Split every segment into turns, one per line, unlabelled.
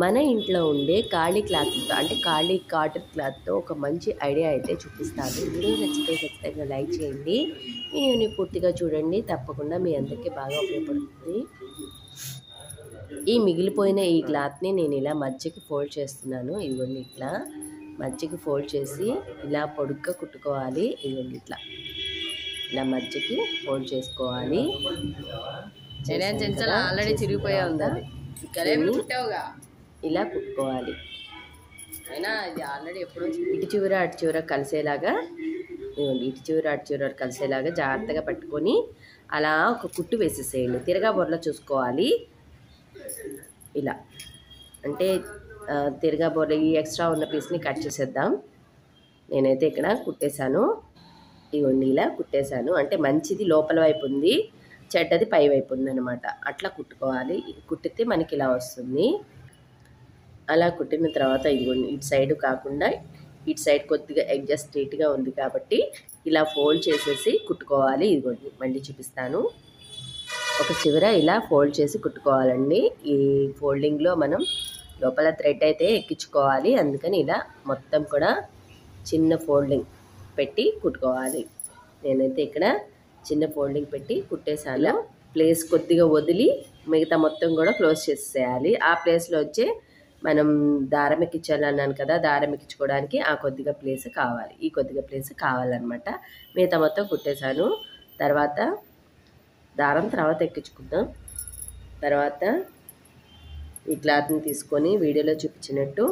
మన ఇంట్లో ఉండే ఖాళీ క్లాత్తో అంటే ఖాళీ కాటన్ క్లాత్తో ఒక మంచి ఐడియా అయితే చూపిస్తాను. వీడియో నచ్చితే ఖచ్చితంగా లైక్ చేయండి. వీడియోని పూర్తిగా చూడండి, తప్పకుండా మీ అందరికీ బాగా ఉపయోగపడుతుంది. ఈ మిగిలిపోయిన ఈ క్లాత్ని నేను ఇలా మధ్యకి ఫోల్డ్ చేస్తున్నాను. ఇదిగోండి ఇట్లా మధ్యకి ఫోల్డ్ చేసి ఇలా పొడుగ్గా కుట్టుకోవాలి. ఇదిగోండి ఇట్లా ఇలా మధ్యకి ఫోల్డ్ చేసుకోవాలి.
ఆల్రెడీ చిరిగిపోయే ఉంది,
ఇలా కుట్టుకోవాలి.
అయినా ఇది ఆల్రెడీ ఎప్పుడో
ఇటు చివర అటు చివర కలిసేలాగా, ఇటు చివర అటు చివర కలిసేలాగా జాగ్రత్తగా పట్టుకొని అలా ఒక కుట్టు వేసేసేయండి. తిరగా బొర్రలో చూసుకోవాలి. ఇలా అంటే తిరగా బొర్ర ఈ ఎక్స్ట్రా ఉన్న పీస్ని కట్ చేసేద్దాం. నేనైతే ఇక్కడ కుట్టేశాను. ఇవన్నీ ఇలా కుట్టేశాను. అంటే మంచిది లోపల వైపు ఉంది, చెడ్డది పై వైపు ఉంది అనమాట. అట్లా కుట్టుకోవాలి. కుట్టితే మనకి ఇలా వస్తుంది. అలా కుట్టిన తర్వాత ఇదిగోండి ఇటు సైడ్ కాకుండా ఇటు సైడ్ కొద్దిగా ఎడ్జస్ట్ స్ట్రైట్గా ఉంది కాబట్టి ఇలా ఫోల్డ్ చేసేసి కుట్టుకోవాలి. ఇదిగోండి మళ్ళీ చూపిస్తాను. ఒక చివర ఇలా ఫోల్డ్ చేసి కుట్టుకోవాలండి. ఈ ఫోల్డింగ్లో మనం లోపల థ్రెడ్ అయితే ఎక్కించుకోవాలి. అందుకని ఇలా మొత్తం కూడా చిన్న ఫోల్డింగ్ పెట్టి కుట్టుకోవాలి. నేనైతే ఇక్కడ చిన్న ఫోల్డింగ్ పెట్టి కుట్టేసాను. ప్లేస్ కొద్దిగా వదిలి మిగతా మొత్తం కూడా క్లోజ్ చేసేయాలి. ఆ ప్లేస్లో వచ్చే మనం దారం ఎక్కించాలన్నాను కదా, దారం ఎక్కించుకోవడానికి ఆ కొద్దిగా ప్లేస్ కావాలి, ఈ కొద్దిగా ప్లేస్ కావాలన్నమాట. మిగతా మొత్తం కుట్టేశాను. తర్వాత దారం తర్వాత ఎక్కించుకుందాం. తర్వాత ఈ క్లాత్ని తీసుకొని వీడియోలో చూపించినట్టు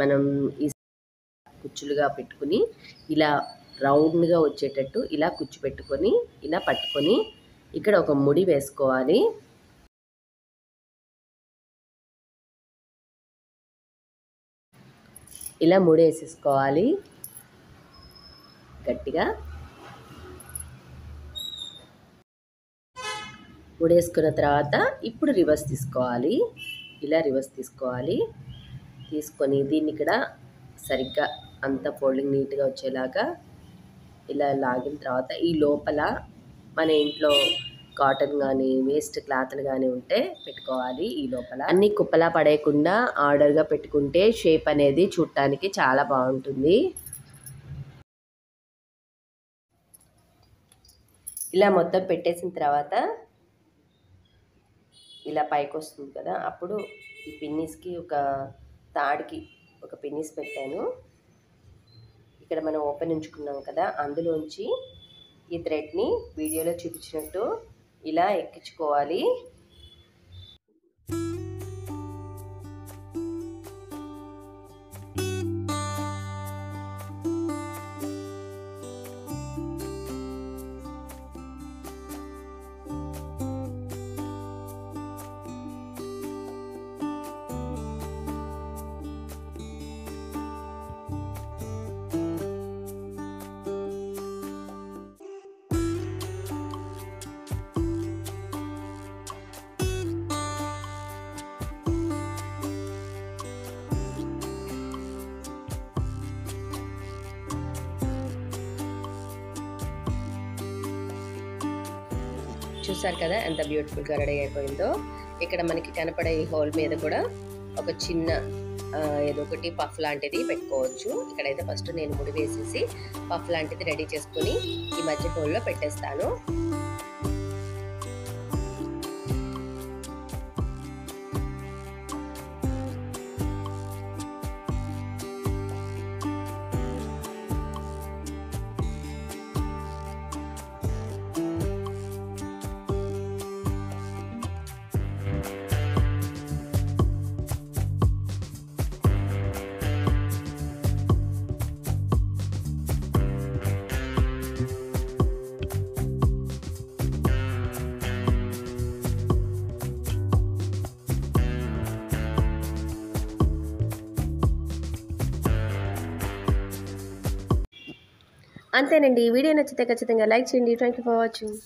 మనం ఈ కుచ్చులుగా పెట్టుకుని ఇలా రౌండ్గా వచ్చేటట్టు ఇలా కుచ్చు పెట్టుకొని ఇలా పట్టుకొని ఇక్కడ ఒక ముడి వేసుకోవాలి. ఇలా ముడి వేసేసుకోవాలి గట్టిగా. ముడి వేసుకున్న తర్వాత ఇప్పుడు రివర్స్ తీసుకోవాలి. ఇలా రివర్స్ తీసుకోవాలి. తీసుకొని దీన్ని ఇక్కడ సరిగ్గా అంత ఫోల్డింగ్ నీట్గా వచ్చేలాగా ఇలా లాగిన తర్వాత ఈ లోపల మన ఇంట్లో కాటన్ కానీ వేస్ట్ క్లాత్లు కానీ ఉంటే పెట్టుకోవాలి. ఈ లోపల అన్ని కుప్పలా పడేయకుండా ఆర్డర్గా పెట్టుకుంటే షేప్ అనేది చూడటానికి చాలా బాగుంటుంది. ఇలా మొత్తం పెట్టేసిన తర్వాత ఇలా పైకి వస్తుంది కదా, అప్పుడు ఈ పిన్నీస్కి ఒక తాడికి ఒక పిన్నీస్ పెట్టాను. ఇక్కడ మనం ఓపెన్ ఉంచుకున్నాం కదా, అందులోంచి ఈ థ్రెడ్ని వీడియోలో చూపించినట్టు ఇలా ఎక్కించుకోవాలి. చూసారు కదా ఎంత బ్యూటిఫుల్గా రెడీ అయిపోయిందో. ఇక్కడ మనకి కనపడే ఈ హోల్ మీద కూడా ఒక చిన్న ఏదో ఒకటి పఫ్ లాంటిది పెట్టుకోవచ్చు. ఇక్కడైతే ఫస్ట్ నేను ముడి వేసేసి పఫ్ లాంటిది రెడీ చేసుకొని ఈ మధ్య హోల్లో పెట్టేస్తాను. అంతేనండి. ఈ వీడియో నచ్చితే ఖచ్చితంగా లైక్ చేయండి. Thank you for watching.